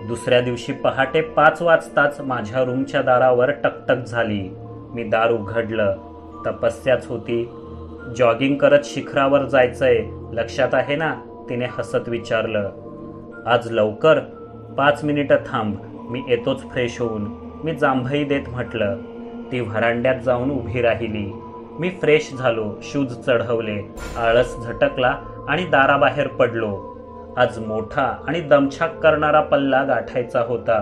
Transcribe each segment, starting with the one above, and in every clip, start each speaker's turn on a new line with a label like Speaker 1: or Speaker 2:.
Speaker 1: दुसऱ्या दिवशी पहाटे 5 वाजताच माझ्या रूमच्या दारावर टकटक झाली. मी दार उघडलं. तपस्याच होती. जॉगिंग करत शिखरावर जायचंय, लक्षात आहे ना, तिने हसत विचारलं. आज लवकर? 5 मिनिटं थांब, मी येतोच फ्रेश होऊन, मी जांभई देत म्हटलं. ती व्हरांड्यात जाऊन उभी राहिली. मी फ्रेश झालो, शूज चढवले, आळस झटकला आणि दाराबाहेर पडलो. आज मोठा आणि दमछाक करणारा पल्ला गाठायचा होता.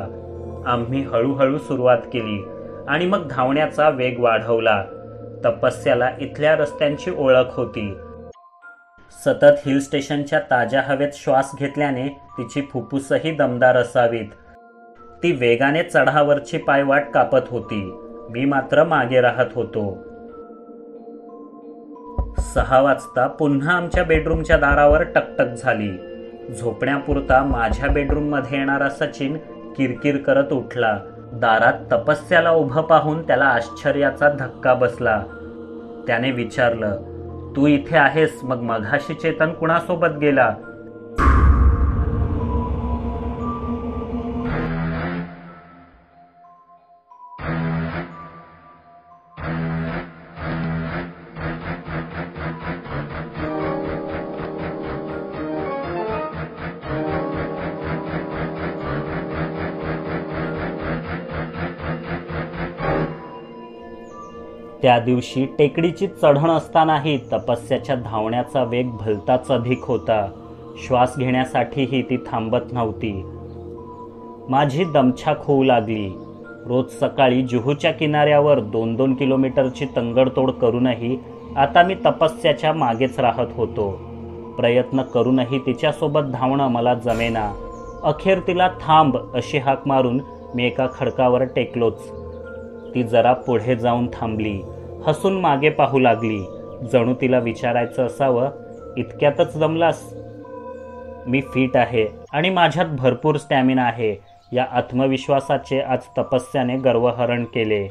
Speaker 1: आम्ही हळूहळू सुरुवात केली आणि मग धावण्याचा वेग वाढवला. तपस्याला इथल्या रस्त्यांची ओळख होती. सतत हिल स्टेशनच्या ताज्या हवेत श्वास घेतल्याने तिची फुफ्फुसही दमदार असावीत. ती वेगाने चढावरची पायवाट कापत होती. मी मात्र मागे राहत होतो. 6 वाजता पुन्हा आमच्या बेडरूमच्या दारावर टकटक झाली. झोपण्यापुरता माझ्या बेडरूममध्ये येणारा सचिन किरकिर करत उठला. दारात तपस्याला उभं पाहून त्याला आश्चर्याचा धक्का बसला. त्याने विचारलं, तू इथे आहेस, मग मघाशी चेतन कुणासोबत गेला? त्या दिवशी टेकडीची चढण असतानाही तपस्याच्या धावण्याचा वेग भलताच अधिक होता. श्वास घेण्यासाठीही ती थांबत नव्हती. माझी दमछाक होऊ लागली. रोज सकाळी जुहूच्या किनाऱ्यावर 2-2 किलोमीटरची तंगडतोड करूनही आता मी तपस्याच्या मागेच राहत होतो. प्रयत्न करूनही तिच्यासोबत धावणं मला जमेना. अखेर तिला थांब अशी हाक मारून मी एका खडकावर टेकलोच. ती जरा पुढे जाऊन थांबली. हसून मागे पाहू लागली. जणू तिला विचारायचं असावं, इतक्यातच जमलास? मी फिट आहे आणि माझ्यात भरपूर स्टॅमिना आहे, या आत्मविश्वासाचे आज तपस्याने गर्वहरण केले.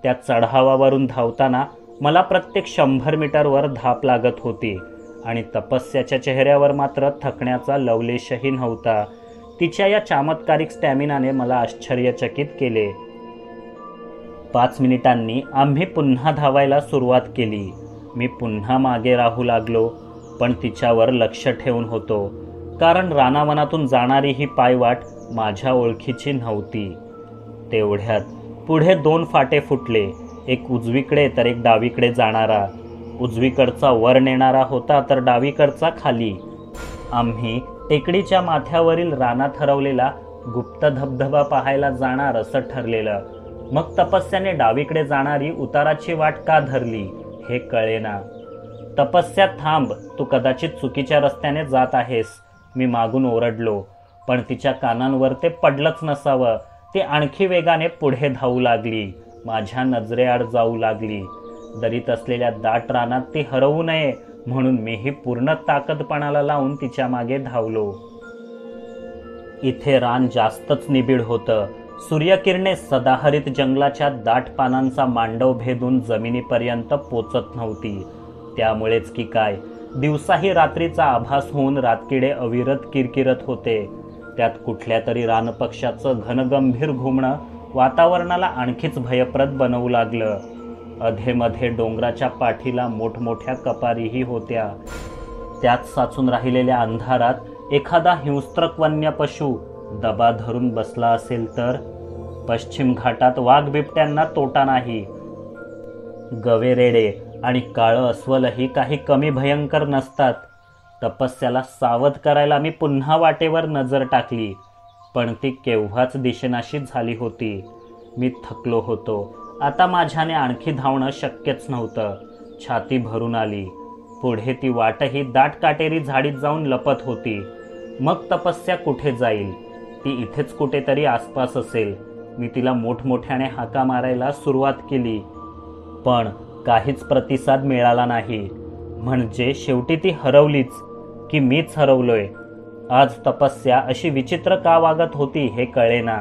Speaker 1: त्या चढावावरून धावताना मला प्रत्येक 100 मीटरवर धाप लागत होती आणि तपस्याच्या चेहऱ्यावर मात्र थकण्याचा लवलेशही नव्हता. तिच्या या चमत्कारिक स्टॅमिनाने मला आश्चर्यचकित केले. 5 मिनिटांनी आम्ही पुन्हा धावायला सुरुवात केली. मी पुन्हा मागे राहू लागलो, पण तिच्यावर लक्ष ठेवून होतो, कारण रानावनातून जाणारी ही पायवाट माझ्या ओळखीची नव्हती. तेवढ्यात पुढे 2 फाटे फुटले, एक उजवीकडे तर एक डावीकडे जाणारा. उजवीकडचा वर नेणारा होता तर डावीकडचा खाली. आम्ही टेकडीच्या माथ्यावरील रानात हरवलेला गुप्त धबधबा पाहायला जाणार असं ठरलेलं. मग तपस्याने डावीकडे जाणारी उताराची वाट का धरली हे कळेना. तपस्या थांब, तू कदाचित चुकीच्या रस्त्याने जात आहेस, मी मागून ओरडलो, पण तिच्या कानांवर ते पडलंच नसावं. ती आणखी वेगाने पुढे धावू लागली, माझ्या नजरेआड जाऊ लागली. दरीत असलेल्या दाट रानात ती हरवू नये म्हणून मीही पूर्ण ताकदपणाला लावून तिच्या मागे धावलो. इथे रान जास्तच निबिड होतं. सूर्यकिरणे सदाहरित जंगलाच्या दाट पानांचा मांडव भेदून जमिनीपर्यंत पोचत नव्हती. त्यामुळेच की काय, दिवसाही रात्रीचा आभास होऊन रातकिडे अविरत किरकिरत होते. त्यात कुठल्या तरी रानपक्ष्याचं घनगंभीर घुमणं वातावरणाला आणखीच भयप्रद बनवू लागलं. अधेमध्ये डोंगराच्या पाठीला मोठमोठ्या कपारीही होत्या. त्यात साचून राहिलेल्या अंधारात एखादा हिंस्त्रक वन्य पशु दबा धरून बसला असेल तर? पश्चिम घाटात वाघ बिबट्यांना तोटा नाही. गवेरेडे आणि काळं अस्वलही काही कमी भयंकर नसतात. तपस्याला सावध करायला मी पुन्हा वाटेवर नजर टाकली, पण ती केव्हाच दिसेनाशी झाली होती. मी थकलो होतो. आता माझ्याने आणखी धावणं शक्यच नव्हतं. छाती भरून आली. पुढे ती वाटही दाट काटेरी झाडीत जाऊन लपत होती. मग तपस्या कुठे जाईल? ती इथेच कुठेतरी आसपास असेल. मी तिला मोठमोठ्याने हाका मारायला सुरुवात केली, पण काहीच प्रतिसाद मिळाला नाही. म्हणजे शेवटी ती हरवलीच की मीच हरवलोय? आज तपस्या अशी विचित्र का वागत होती हे कळेना.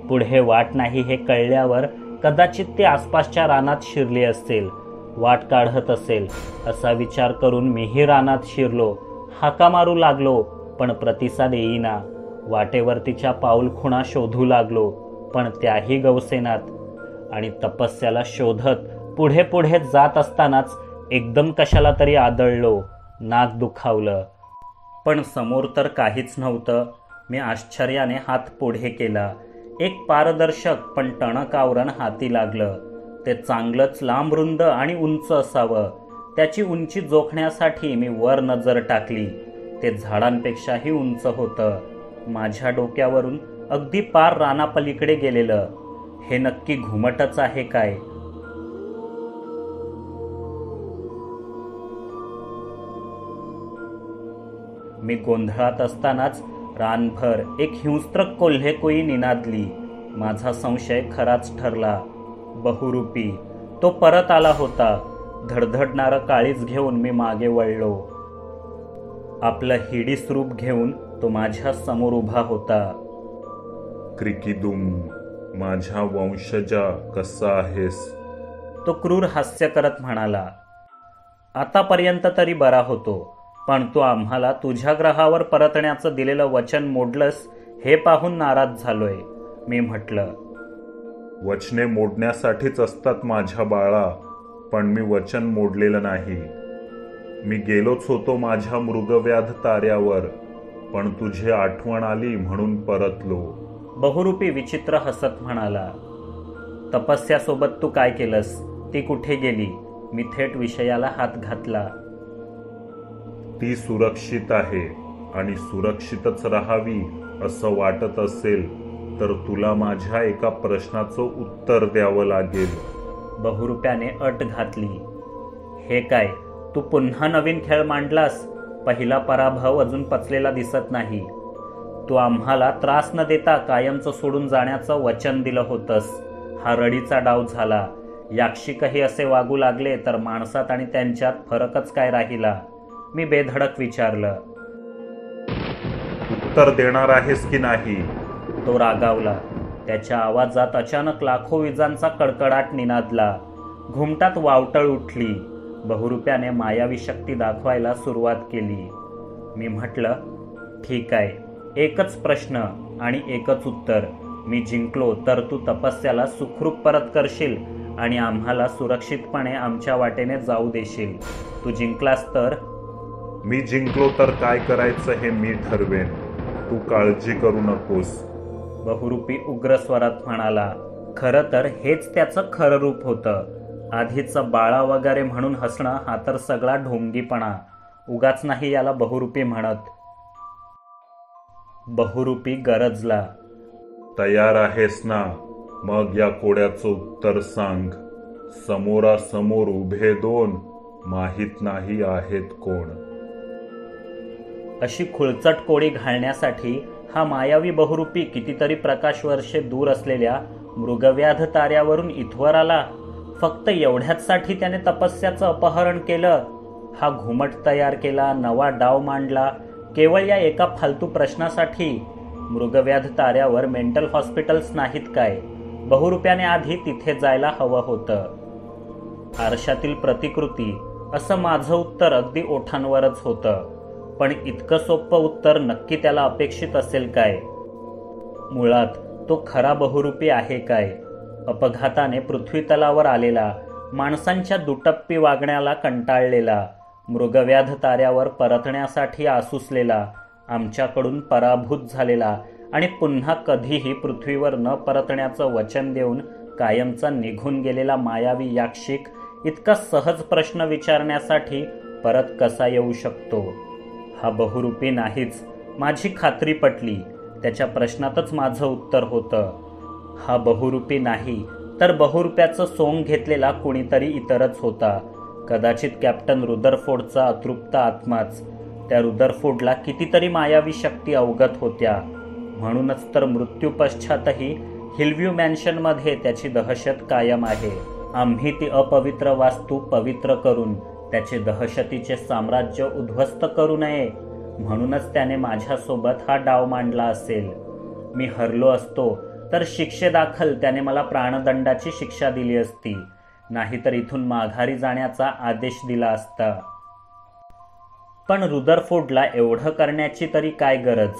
Speaker 1: पुढे वाट नाही हे कळल्यावर कदाचित ती आसपासच्या रानात शिरली असेल, वाट काढत असेल असा विचार करून मीही रानात शिरलो. हाका मारू लागलो, पण प्रतिसाद येईना. वाटेवरतीच्या पाऊलखुणा शोधू लागलो, पण त्याही गवसेनात. आणि तपस्याला शोधत पुढे पुढे जात असतानाच एकदम कशाला तरी आदळलो. नाक दुखावलं, पण समोर तर काहीच नव्हतं. मी आश्चर्याने हात पुढे केला. एक पारदर्शक पण टणक आवरण हाती लागलं. ते चांगलंच लांब, रुंद आणि उंच असावं. त्याची उंची जोखण्यासाठी मी वर नजर टाकली. ते झाडांपेक्षाही उंच होतं. माझ्या डोक्यावरून अगदी पार रानापलीकडे गेलेलं. हे नक्की घुमटच आहे काय? मी गोंधळात असतानाच रानभर एक हिंस्त्र कोल्हे कोई निनादली. माझा संशय खराच ठरला. बहुरूपी तो परत आला होता. धडधडणारं काळीज घेऊन मी मागे वळलो. आपलं हिडीस रूप घेऊन तो माझ्या समोर उभा होता.
Speaker 2: क्रिकिदुम, माझ्या वंशजा, कसा आहेस?
Speaker 1: तो क्रूर हास्य करत म्हणाला. आतापर्यंत तरी बरा होतो, पण तू आम्हाला तुझ्या ग्रहावर परतण्याचं दिलेलं वचन मोडलंस हे पाहून नाराज झालोय. मी म्हटलं,
Speaker 2: वचने मोडण्यासाठीच असतात माझ्या बाळा, पण मी वचन मोडलेलं नाही. मी गेलोच होतो माझ्या मृगव्याध ताऱ्यावर, पण तुझी आठवण आली म्हणून परतलो.
Speaker 1: बहुरूपी विचित्र हसत म्हणाला. तपस्यासोबत तू काय केलंस? ती कुठे गेली? मी थेट विषयाला हात घातला.
Speaker 2: ती सुरक्षित आहे आणि सुरक्षितच राहावी असं वाटत असेल तर तुला माझ्या एका प्रश्नाचं उत्तर द्यावं लागेल.
Speaker 1: बहुरूप्याने अट घातली. हे काय, तू पुन्हा नवीन खेळ मांडलास? पहिला पराभव अजून पचलेला दिसत नाही. तू आम्हाला त्रास न देता कायमचं सोडून जाण्याचं वचन दिलं होतंस. हा रडीचा डाव झाला. याक्षिकही असे वागू लागले तर माणसात आणि त्यांच्यात फरकच काय राहिला? मी बेधडक विचारलं.
Speaker 2: उत्तर देणार आहेस की नाही?
Speaker 1: तो रागावला. त्याच्या आवाजात अचानक लाखो विजांचा कडकडाट निनादला. घुमटात वावटळ उठली. बहुरूप्याने मायावी शक्ती दाखवायला सुरुवात केली. मी म्हटलं, ठीक आहे, एकच प्रश्न आणि एकच उत्तर. मी जिंकलो तर तू तपस्याला सुखरूप परत करशील आणि आम्हाला सुरक्षितपणे आमच्या वाटेने जाऊ देशील. तू जिंकलास तर?
Speaker 2: मी जिंकलो तर काय करायचं हे मी ठरवेन. तू काळजी करू नकोस.
Speaker 1: बहुरूपी उग्र स्वरात म्हणाला. खरं तर हेच त्याचं खरं रूप होतं. आधीचं बाळा वगैरे म्हणून हसणं हा तर सगळा ढोंगीपणा. उगाच नाही याला बहुरूपी म्हणत. बहुरूपी गरजला.
Speaker 2: तयार आहेस ना? मग या कोड्याचं उत्तर सांग. समोरासमोर उभे दोन, माहीत नाही आहेत कोण.
Speaker 1: अशी खुळचट कोडी घालण्यासाठी हा मायावी बहुरूपी कितीतरी प्रकाश वर्षे दूर असलेल्या मृगव्याध ताऱ्यावरून इथवर आला. फक्त एवढ्याचसाठी त्याने तपस्याचं अपहरण केलं. हा घुमट तयार केला, नवा डाव मांडला, केवळ या एका फालतू प्रश्नासाठी. मृगव्याध ताऱ्यावर मेंटल हॉस्पिटल्स नाहीत काय? बहुरूप्याने आधी तिथे जायला हवं होतं. आरशातील प्रतिकृती, असं माझं उत्तर अगदी ओठांवरच होतं. पण इतकं सोपं उत्तर नक्की त्याला अपेक्षित असेल काय? मुळात तो खरा बहुरूपी आहे काय? अपघाताने पृथ्वीतलावर आलेला, माणसांच्या दुटप्पी वागण्याला कंटाळलेला, मृगव्याध ताऱ्यावर परतण्यासाठी आसुसलेला, आमच्याकडून पराभूत झालेला आणि पुन्हा कधीही पृथ्वीवर न परतण्याचं वचन देऊन कायमचा निघून गेलेला मायावी याक्षिक इतका सहज प्रश्न विचारण्यासाठी परत कसा येऊ शकतो? हा बहुरूपी नाहीच. माझी खात्री पटली. त्याच्या प्रश्नातच माझं उत्तर होतं. हा बहुरूपी नाही तर बहुरूप्याचं सोंग घेतलेला कुणीतरी इतरच होता. कदाचित कॅप्टन रुदरफोर्डचा अतृप्त आत्माच. त्या रुदरफोर्डला कितीतरी मायावी शक्ती अवगत होत्या. म्हणूनच तर मृत्यूपश्चातही हिलव्ह्यू मॅन्शनमध्ये त्याची दहशत कायम आहे. आम्ही ती अपवित्र वास्तू पवित्र करून त्याचे दहशतीचे साम्राज्य उद्ध्वस्त करू नये म्हणूनच त्याने माझ्यासोबत हा डाव मांडला असेल. मी हरलो असतो तर शिक्षेदाखल त्याने मला प्राणदंडाची शिक्षा दिली असती, नाहीतर इथून माघारी जाण्याचा आदेश दिला असता. पण रुदरफोर्डला एवढं करण्याची तरी काय गरज?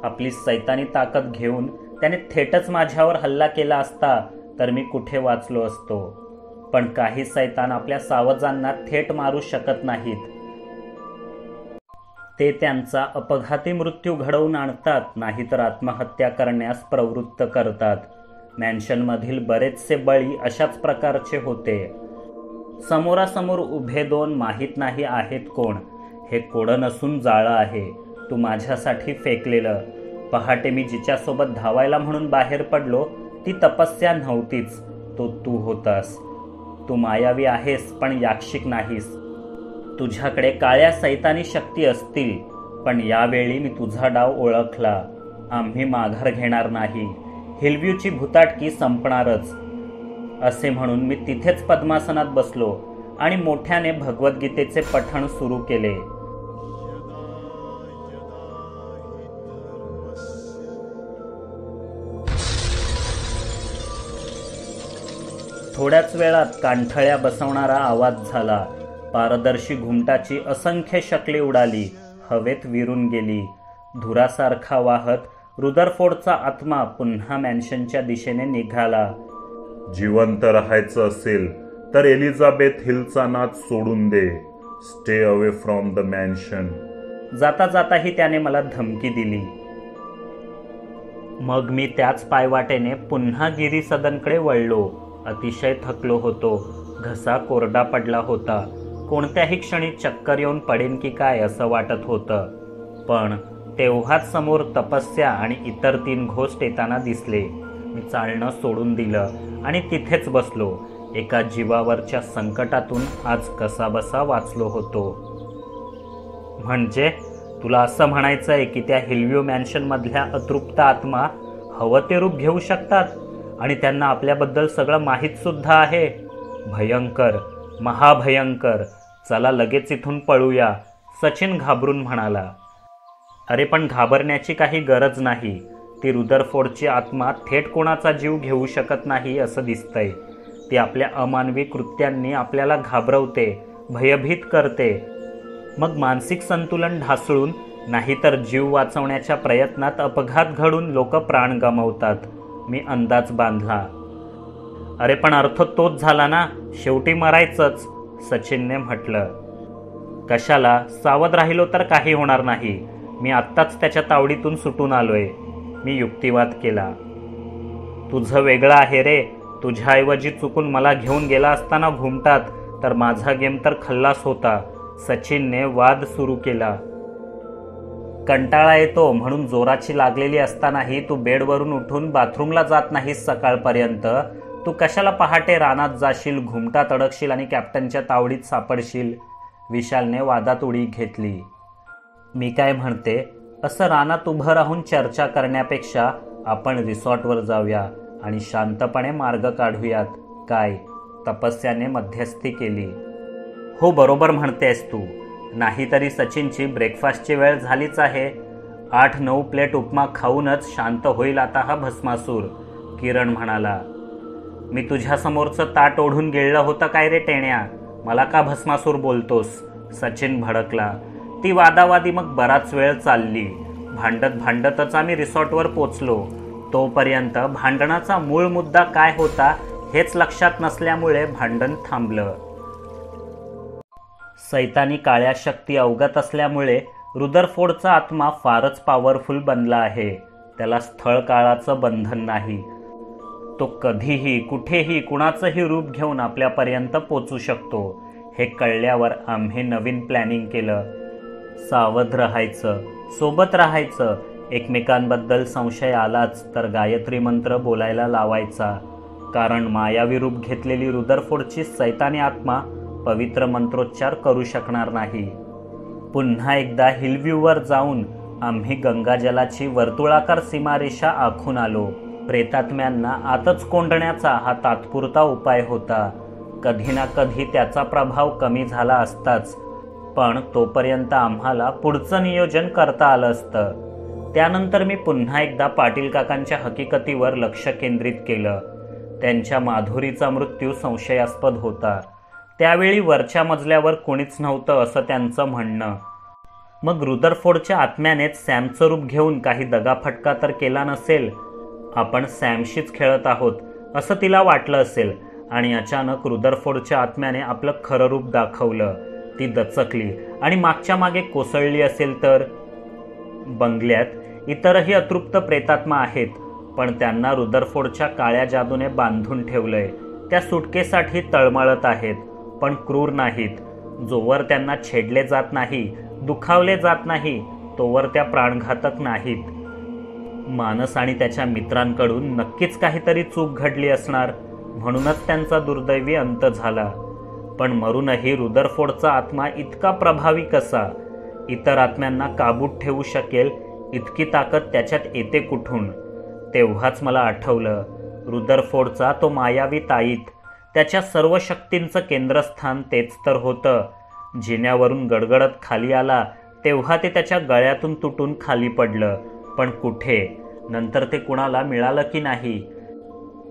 Speaker 1: आपली सैतानी ताकद घेऊन त्याने थेटच माझ्यावर हल्ला केला असता तर मी कुठे वाचलो असतो. पण काही सैतान आपल्या सावजांना थेट मारू शकत नाहीत. ते त्यांचा अपघाती मृत्यू घडवून आणतात, नाहीतर आत्महत्या करण्यास प्रवृत्त करतात. मॅन्शनमधील बरेचसे बळी अशाच प्रकारचे होते. समोरासमोर उभे दोन माहीत नाही आहेत कोण. हे कोडं नसून जाळं आहे. तू माझ्यासाठी फेकलेलं. पहाटे मी जिच्यासोबत धावायला म्हणून बाहेर पडलो ती तपस्या नव्हतीच, तो तू होतास. तू मायावी आहेस पण याक्षिक नाहीस. तुझ्याकडे काळ्या सैतानी शक्ती असतील, पण यावेळी मी तुझा डाव ओळखला. आम्ही माघार घेणार नाही. हिलव्यूची भुताटकी संपणारच. असे म्हणून मी तिथेच पद्मासनात बसलो आणि मोठ्याने भगवद्गीतेचे पठण सुरू केले. थोड्याच वेळात कांठळ्या बसवणारा आवाज झाला. पारदर्शी घुमटाची असंख्य शकले उडाली, हवेत विरून गेली. धुरासारखा वाहत रुदरफोर्डचा आत्मा पुन्हा मॅन्शनच्या दिशेने निघाला.
Speaker 2: जिवंत राहायचं असेल तर एलिझाबेथ हिलचा नाद सोडून दे. Stay away from the mansion.
Speaker 1: जाता जाताही त्याने मला धमकी दिली. मग मी त्याच पायवाटेने पुन्हा गिरी सदनकडे वळलो. अतिशय थकलो होतो. घसा कोरडा पडला होता. कोणत्याही क्षणी चक्कर येऊन पडेन की काय असं वाटत होतं. पण तेव्हाच समोर तपस्या आणि इतर 3 घोस्ट येताना दिसले. मी चालणं सोडून दिलं आणि तिथेच बसलो. एका जीवावरच्या संकटातून आज कसाबसा वाचलो होतो. म्हणजे तुला असं म्हणायचं आहे की त्या हिलव्यू मॅन्शनमधल्या अतृप्त आत्मा हवं ते रूप घेऊ शकतात आणि त्यांना आपल्याबद्दल सगळं माहीत सुद्धा आहे? भयंकर, महाभयंकर. चला लगेच इथून पळूया, सचिन घाबरून म्हणाला. अरे पण घाबरण्याची काही गरज नाही. ती रुदरफोर्डची आत्मा थेट कोणाचा जीव घेऊ शकत नाही असं दिसतंय. ती आपल्या अमानवी कृत्यांनी आपल्याला घाबरवते, भयभीत करते. मग मानसिक संतुलन ढासळून नाहीतर जीव वाचवण्याच्या प्रयत्नात अपघात घडून लोक प्राण गमावतात. मी अंदाज बांधला. अरे पण अर्थ तोच झाला ना, शेवटी मरायचंच, सचिनने म्हटलं. कशाला? सावध राहिलो तर काही होणार नाही. मी आत्ताच त्याच्या तावडीतून सुटून आलोय. मी युक्तिवाद केला. तुझं वेगळं आहे रे. तुझ्याऐवजी चुकून मला घेऊन गेला असताना घुमटात तर माझा गेम तर खल्लास होता. सचिनने वाद सुरू केला. कंटाळा येतो म्हणून जोराची लागलेली असतानाही तू बेडवरून उठून बाथरूमला जात नाहीस सकाळपर्यंत. तू कशाला पहाटे रानात जाशील, घुमटात अडकशील आणि कॅप्टनच्या तावडीत सापडशील? विशालने वादात उडी घेतली. मी काय म्हणते, असं रानात उभं राहून चर्चा करण्यापेक्षा आपण रिसॉर्टवर जाऊया आणि शांतपणे मार्ग काढूयात. काय? तपस्याने मध्यस्थी केली. हो, बरोबर म्हणतेस तू. नाहीतरी सचिनची ब्रेकफास्टची वेळ झालीच आहे. 8-9 प्लेट उपमा खाऊनच शांत होईल आता हा भस्मासूर, किरण म्हणाला. मी तुझ्यासमोरचं ताट ओढून गिळलं होतं काय रे टेण्या? मला का भस्मासूर बोलतोस? सचिन भडकला. ती वादावादी मग बराच वेळ चालली. भांडत भांडतच आम्ही रिसॉर्टवर पोचलो. तोपर्यंत भांडणाचा मूळ मुद्दा काय होता हेच लक्षात नसल्यामुळे भांडण थांबलं. सैतानी काळ्या शक्ती अवगत असल्यामुळे रुदरफोर्डचा आत्मा फारच पॉवरफुल बनला आहे. त्याला स्थळ काळाचं बंधन नाही. तो कधीही कुठेही कुणाचंही रूप घेऊन आपल्यापर्यंत पोचू शकतो. हे कळल्यावर आम्ही नवीन प्लॅनिंग केलं. सावध राहायचं, सोबत राहायचं. एकमेकांबद्दल संशय आलाच तर गायत्री मंत्र बोलायला लावायचा. कारण मायावी रूप घेतलेली रुदरफोर्डची सैतानी आत्मा पवित्र मंत्रोच्चार करू शकणार नाही. पुन्हा एकदा हिलव्ह्यूवर जाऊन आम्ही गंगाजलाची वर्तुळाकार सीमारेषा आखून आलो. प्रेतात्म्यांना आतच कोंडण्याचा हा तात्पुरता उपाय होता. कधी ना कधी त्याचा प्रभाव कमी झाला असताच, पण तोपर्यंत आम्हाला पुढचं नियोजन करता आलं असतं. त्यानंतर मी पुन्हा एकदा पाटील काकांच्या हकीकतीवर लक्ष केंद्रित केलं. त्यांच्या माधुरीचा मृत्यू संशयास्पद होता. त्यावेळी वरच्या मजल्यावर कोणीच नव्हतं असं त्यांचं म्हणणं. मग रुदरफोर्डच्या आत्म्यानेच सॅमचं रूप घेऊन काही दगाफटका तर केला नसेल. आपण सॅमशीच खेळत आहोत असं तिला वाटलं असेल आणि अचानक रुदरफोर्डच्या आत्म्याने आपलं खरं रूप दाखवलं. ती दचकली आणि मागच्या मागे कोसळली असेल तर. बंगल्यात इतरही अतृप्त प्रेतात्मा आहेत, पण त्यांना रुदरफोर्डच्या काळ्या जादूने बांधून ठेवलंय. त्या सुटकेसाठी तळमळत आहेत, पण क्रूर नाहीत. जोवर त्यांना छेडले जात नाही, दुखावले जात नाही, तोवर त्या प्राणघातक नाहीत. मानस आणि त्याच्या मित्रांकडून नक्कीच काहीतरी चूक घडली असणार, म्हणूनच त्यांचा दुर्दैवी अंत झाला. पण मरूनही रुदरफोर्डचा आत्मा इतका प्रभावी कसा? इतर आत्म्यांना काबूत ठेवू शकेल इतकी ताकद त्याच्यात येते कुठून? तेव्हाच मला आठवलं, रुदरफोर्डचा तो मायावी ताईत, त्याच्या सर्व शक्तींचं केंद्रस्थान तेच तर होतं. जिन्यावरून गडगडत खाली आला तेव्हा ते त्याच्या गळ्यातून तुटून खाली पडलं, पण कुठे? नंतर ते कुणाला मिळालं की नाही?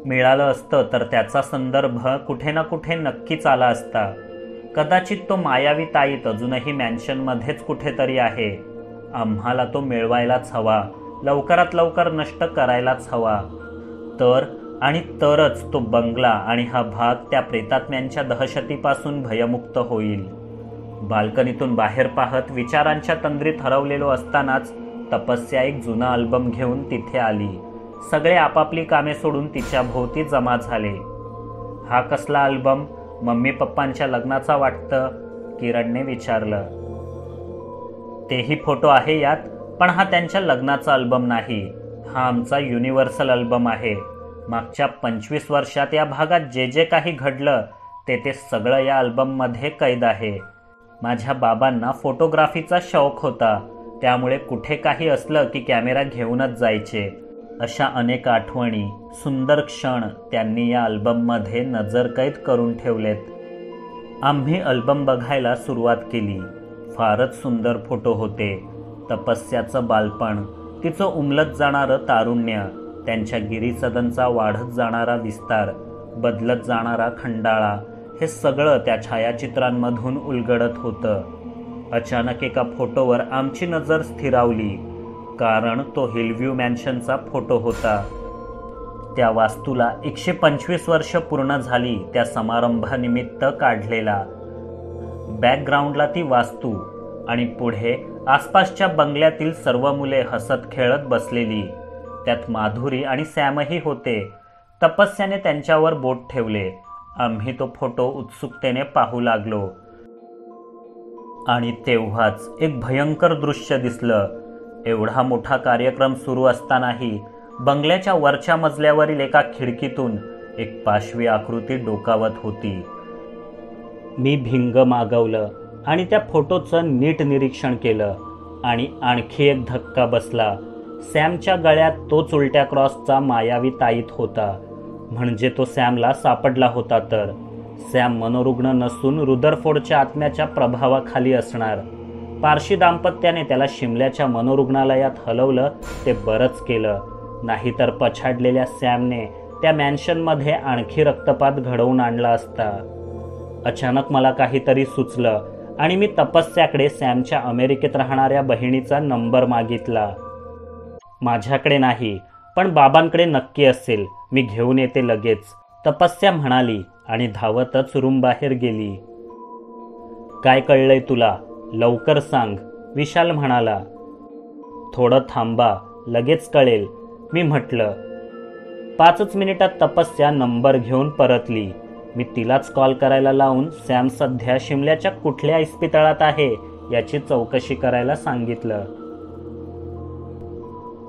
Speaker 1: मिळालं असतं तर त्याचा संदर्भ कुठे ना कुठे नक्कीच आला असता. कदाचित तो मायावी ताईत अजूनही मॅन्शनमध्येच कुठेतरी आहे. आम्हाला तो मिळवायलाच हवा, लवकरात लवकर नष्ट करायलाच हवा. तर आणि तरच तो बंगला आणि हा भाग त्या प्रेतात्म्यांच्या दहशतीपासून भयमुक्त होईल. बाल्कनीतून बाहेर पाहत विचारांच्या तंद्रीत हरवलेलो असतानाच तपस्या एक जुना अल्बम घेऊन तिथे आली. सगळे आपापली कामे सोडून तिच्या भोवती जमा झाले. हा कसला अल्बम? मम्मी पप्पांच्या लग्नाचा वाटतं, किरणने विचारलं. तेही फोटो आहे यात, पण हा त्यांच्या लग्नाचा अल्बम नाही. हा आमचा युनिव्हर्सल अल्बम आहे. मागच्या 25 वर्षात या भागात जे जे काही घडलं ते सगळं या अल्बममध्ये कैद आहे. माझ्या बाबांना फोटोग्राफीचा शौक होता, त्यामुळे कुठे काही असलं की कॅमेरा घेऊनच जायचे. अशा अनेक आठवणी, सुंदर क्षण त्यांनी या अल्बममध्ये नजरकैद करून ठेवलेत. आम्ही अल्बम बघायला सुरुवात केली. फारच सुंदर फोटो होते. तपस्याचं बालपण, तिचं उमलत जाणारं तारुण्य, त्यांच्या गिरीसदनचा वाढत जाणारा विस्तार, बदलत जाणारा खंडाळा, हे सगळं त्या छायाचित्रांमधून उलगडत होतं. अचानक एका फोटोवर आमची नजर स्थिरावली, कारण तो हिलव्ह्यू मॅन्शनचा फोटो होता. त्या वास्तूला 125 वर्ष पूर्ण झाली त्या समारंभानिमित्त काढलेला. बॅकग्राऊंडला ती वास्तू आणि पुढे आसपासच्या बंगल्यातील सर्व मुले हसत खेळत बसलेली. त्यात माधुरी आणि सॅमही होते. तपस्याने त्यांच्यावर बोट ठेवले. आम्ही तो फोटो उत्सुकतेने पाहू लागलो. आणि तेव्हाच एक भयंकर दृश्य दिसलं. एवढा मोठा कार्यक्रम सुरू असतानाही बंगल्याच्या वरच्या मजल्यावरील एका खिडकीतून एक पाशवी आकृती डोकावत होती. मी भिंग मागवलं आणि त्या फोटोचं नीट निरीक्षण केलं आणि आणखी एक धक्का बसला. सॅमच्या गळ्यात तोच उलट्या क्रॉसचा मायावी ताईत होता. म्हणजे तो सॅमला सापडला होता. तर सॅम मनोरुग्ण नसून रुदरफोर्डच्या आत्म्याच्या प्रभावाखाली असणार. पारशी दाम्पत्याने त्याला शिमल्याच्या मनोरुग्णालयात हलवलं ते बरंच केलं. नाहीतर पछाडलेल्या सॅमने त्या मॅन्शनमध्ये आणखी रक्तपात घडवून आणला असता. अचानक मला काहीतरी सुचलं आणि मी तपस्याकडे सॅमच्या अमेरिकेत राहणाऱ्या बहिणीचा नंबर मागितला. माझ्याकडे नाही, पण बाबांकडे नक्की असेल. मी घेऊन येते लगेच, तपस्या म्हणाली आणि धावतच रूम बाहेर गेली. काय कळलंय तुला? लवकर सांग, विशाल म्हणाला. थोडं थांबा, लगेच कळेल, मी म्हटलं. 5 मिनिटात तपस्या नंबर घेऊन परतली. मी तिलाच कॉल करायला लावून सॅम सध्या शिमल्याच्या कुठल्या इस्पितळात आहे याची चौकशी करायला सांगितलं.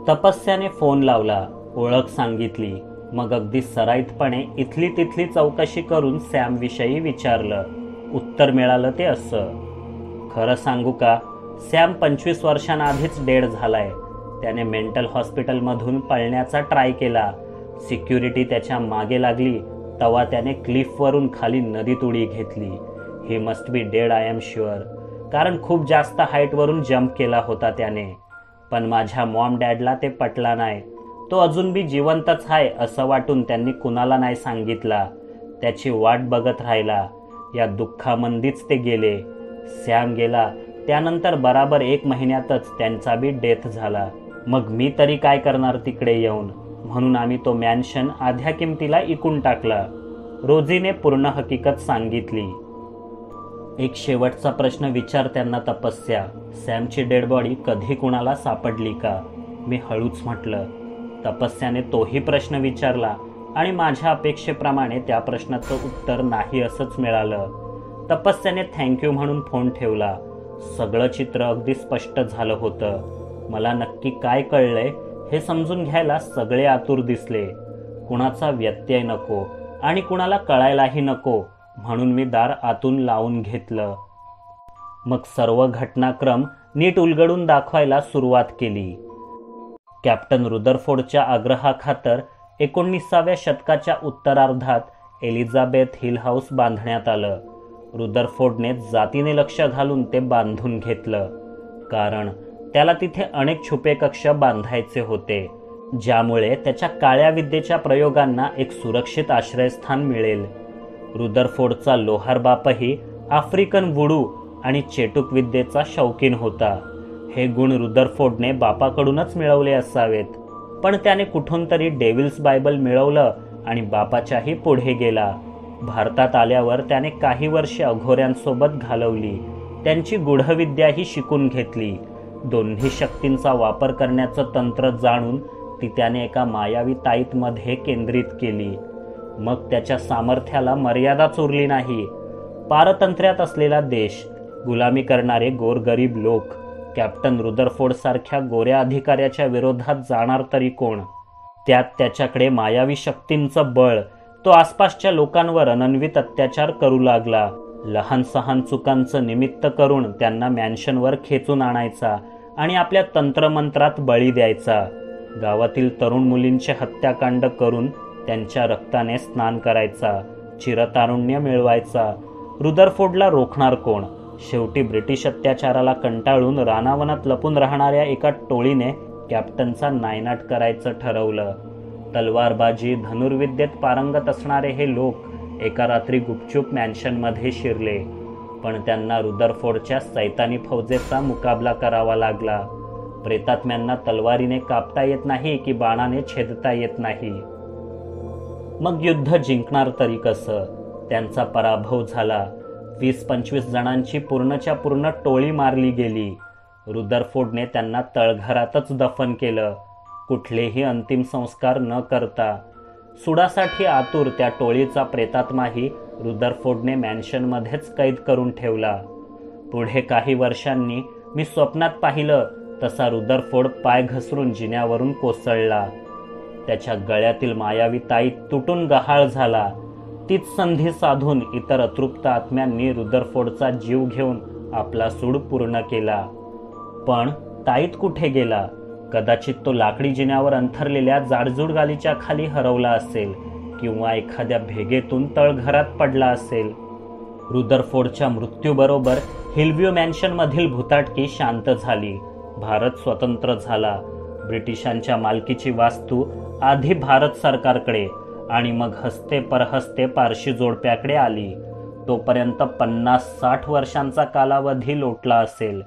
Speaker 1: तपस्याने फोन लावला, ओळख सांगितली. मग अगदी सराईतपणे इथली तिथली चौकशी करून सॅमविषयी विचारलं. उत्तर मिळालं ते असं. खरं सांगू का, सॅम 25 वर्षांआधीच डेड झालाय. त्याने मेंटल हॉस्पिटलमधून पळण्याचा ट्राय केला. सिक्युरिटी त्याच्या मागे लागली तेव्हा त्याने क्लिफवरून खाली नदीत उडी घेतली. He must be dead, I am sure, कारण खूप जास्त हाईटवरून जंप केला होता त्याने. पण माझ्या मॉम डॅडला ते पटला नाही. तो अजून बी जिवंतच आहे असं वाटून त्यांनी कुणाला नाही सांगितला. त्याची वाट बघत राहिला. या दुःखामंदीच ते गेले. सॅम गेला त्यानंतर बराबर 1 महिन्यातच त्यांचा बी डेथ झाला. मग मी तरी काय करणार तिकडे येऊन, म्हणून आम्ही तो मॅन्शन आध्या किमतीला इकून टाकला. रोझीने पूर्ण हकीकत सांगितली. एक शेवटचा प्रश्न विचार त्यांना तपस्या, सॅमची डेड बॉडी कधी कुणाला सापडली का? मी हळूच म्हटलं. तपस्याने तोही प्रश्न विचारला आणि माझ्या अपेक्षेप्रमाणे त्या प्रश्नाचं उत्तर नाही असंच मिळालं. तपस्याने थँक्यू म्हणून फोन ठेवला. सगळं चित्र अगदी स्पष्ट झालं होतं. मला नक्की काय कळलंय हे समजून घ्यायला सगळे आतुर दिसले. कुणाचा व्यत्यय नको आणि कुणाला कळायलाही नको, म्हणून मी दार आतून लावून घेतलं. मग सर्व घटनाक्रम नीट उलगडून दाखवायला सुरुवात केली. कॅप्टन रुदरफोर्डच्या आग्रहाखातर 19व्या शतकाच्या उत्तरार्धात एलिझाबेथ हिल हाऊस बांधण्यात आलं. रुदरफोर्डने जातीने लक्ष घालून ते बांधून घेतलं, कारण त्याला तिथे अनेक छुपे कक्ष बांधायचे होते, ज्यामुळे त्याच्या काळ्या विद्येच्या प्रयोगांना एक सुरक्षित आश्रयस्थान मिळेल. रुदरफोर्डचा लोहार बापही आफ्रिकन वुडू आणि चेटूक विद्येचा शौकीन होता. हे गुण रुदरफोर्डने बापाकडूनच मिळवले असावेत, पण त्याने कुठून तरी डेव्हिल्स बायबल मिळवलं आणि बापाच्याही पुढे गेला. भारतात आल्यावर त्याने काही वर्षे अघोऱ्यांसोबत घालवली. त्यांची गूढविद्याही शिकून घेतली. दोन्ही शक्तींचा वापर करण्याचं तंत्र जाणून ती त्याने एका मायावी ताईतमध्ये केंद्रित केली. मग त्याच्या सामर्थ्याला मर्यादाच उरली नाही. पारतंत्र्यात असलेला देश, गुलामी करणारे गोरगरीब लोक, कॅप्टन रुदरफोर्ड सारख्या गोऱ्या अधिकाऱ्याच्या विरोधात जाणार तरी कोण? त्यात त्याच्याकडे मायावी शक्तींचं बळ. तो आसपासच्या लोकांवर अनन्वित अत्याचार करू लागला. लहान सहान चुकांचं निमित्त करून त्यांना मॅन्शनवर खेचून आणायचा आणि आपल्या तंत्रमंत्रात बळी द्यायचा. गावातील तरुण मुलींचे हत्याकांड करून त्यांच्या रक्ताने स्नान करायचा, चिरतारुण्य मिळवायचा. रुदरफोर्डला रोखणार कोण? शेवटी ब्रिटिश अत्याचाराला कंटाळून रानावनात लपून राहणाऱ्या एका टोळीने कॅप्टनचा नायनाट करायचं ठरवलं. तलवारबाजी, धनुर्विद्येत पारंगत असणारे हे लोक एका रात्री गुपचूप मॅन्शनमध्ये शिरले, पण त्यांना रुदरफोर्डच्या सैतानी फौजेचा मुकाबला करावा लागला. प्रेतात्म्यांना तलवारीने कापता येत नाही की बाणाने छेदता येत नाही. मग युद्ध जिंकणार तरी कसं? त्यांचा पराभव झाला. 20-25 जणांची पूर्णच्या पूर्ण टोळी मारली गेली. रुदरफोर्डने त्यांना तळघरातच दफन केलं, कुठलेही अंतिम संस्कार न करता. सुडासाठी आतुर त्या टोळीचा प्रेतात्माही रुदरफोर्डने मॅन्शनमध्येच कैद करून ठेवला. पुढे काही वर्षांनी मी स्वप्नात पाहिलं तसा रुदरफोर्ड पाय घसरून जिन्यावरून कोसळला. त्याच्या गळ्यातील मायावी ताईत तुटून गहाळ झाला. तीच संधी साधून इतर अतृप्त आत्म्यांनी रुदरफोर्डचा जीव घेऊन आपला सूड पूर्ण केला. पण ताईत कुठे गेला? कदाचित तो लाकडी जिन्यावर अंथरलेल्या जाडजूड गालीच्या खाली हरवला असेल किंवा एखाद्या भेगेतून तळघरात पडला असेल. रुदरफोर्डच्या मृत्यूबरोबर हिलव्ह्यू मॅन्शनमधील भुताटकी शांत झाली. भारत स्वतंत्र झाला. ब्रिटिशांच्या मालकीची वास्तू आधी भारत सरकारकडे आणि मग हस्ते परहस्ते पारशी जोडप्याकडे आली. तोपर्यंत 50-60 वर्षांचा कालावधी लोटला असेल.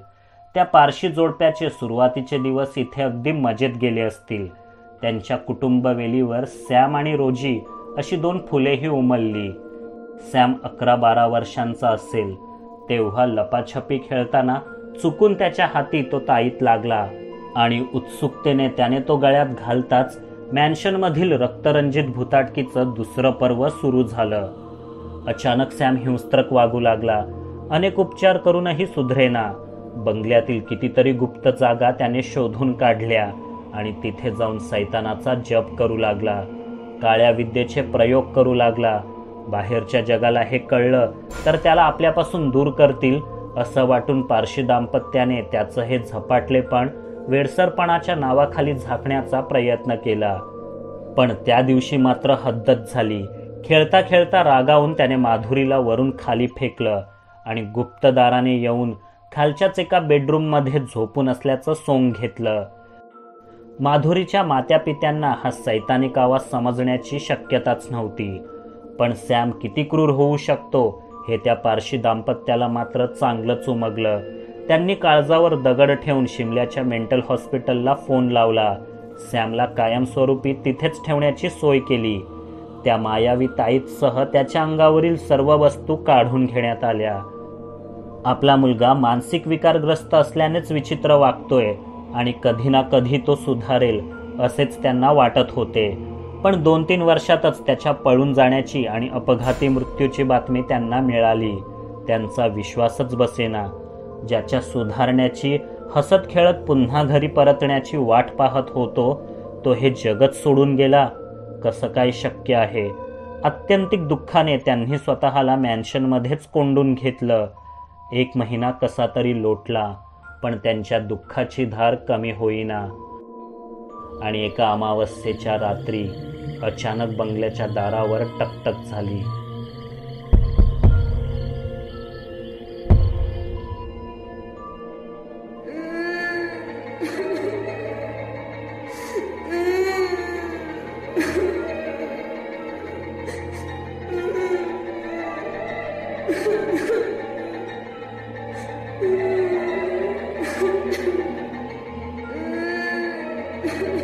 Speaker 1: त्या पारशी जोडप्याचे सुरुवातीचे दिवस इथे अगदी मजेत गेले असतील. त्यांच्या कुटुंबवेलीवर सॅम आणि रोजी अशी 2 फुलेही उमलली. सॅम 11-12 वर्षांचा असेल तेव्हा लपाछपी खेळताना चुकून त्याच्या हाती तो ताईत लागला आणि उत्सुकतेने त्याने तो गळ्यात घालताच मॅन्शनमधील रक्तरंजित भुताटकीचं दुसरं पर्व सुरू झालं. अचानक सॅम हिंस्त्रक वागू लागला. अनेक उपचार करूनही सुधरेना. बंगल्यातील कितीतरी गुप्त जागा त्याने शोधून काढल्या आणि तिथे जाऊन सैतानाचा जप करू लागला. काळ्या विद्येचे प्रयोग करू लागला. बाहेरच्या जगाला हे कळलं तर त्याला आपल्यापासून दूर करतील असं वाटून पारशी दाम्पत्याने त्याचं हे झपाटलेपण वेडसरपणाच्या नावाखाली झाकण्याचा प्रयत्न केला. पण त्या दिवशी मात्र हद्दच झाली. खेळता खेळता रागावून त्याने माधुरीला वरून खाली फेकलं आणि गुप्तदाराने येऊन खालच्याच एका बेडरूममध्ये झोपून असल्याचं सोंग घेतलं. माधुरीच्या मात्यापित्यांना हा सैतानिक आवाज समजण्याची शक्यताच नव्हती. पण सॅम किती क्रूर होऊ शकतो हे त्या पारशी दाम्पत्याला मात्र चांगलंच उमगलं. त्यांनी काळजावर दगड ठेवून शिमल्याच्या मेंटल हॉस्पिटलला फोन लावला. सॅमला कायमस्वरूपी तिथेच ठेवण्याची सोय केली. त्या मायावी ताईतसह त्याच्या अंगावरील सर्व वस्तू काढून घेण्यात आल्या. आपला मुलगा मानसिक विकारग्रस्त असल्यानेच विचित्र वागतोय आणि कधी ना कधी तो सुधारेल असेच त्यांना वाटत होते. पण 2-3 वर्षातच त्याच्या पळून जाण्याची आणि अपघाती मृत्यूची बातमी त्यांना मिळाली. त्यांचा विश्वासच बसेना. ज्याच्या सुधारण्याची, हसत खेळत पुन्हा घरी परतण्याची वाट पाहत होतो तो हे जगत सोडून गेला. कसं काय शक्य आहे? आत्यंतिक दुःखाने त्यांनी स्वतःला मॅन्शनमध्येच कोंडून घेतलं. 1 महिना कसा तरी लोटला, पण त्यांच्या दुःखाची धार कमी होईना. आणि एका अमावस्येच्या रात्री अचानक बंगल्याच्या दारावर टकटक झाली.
Speaker 3: Mm-hmm.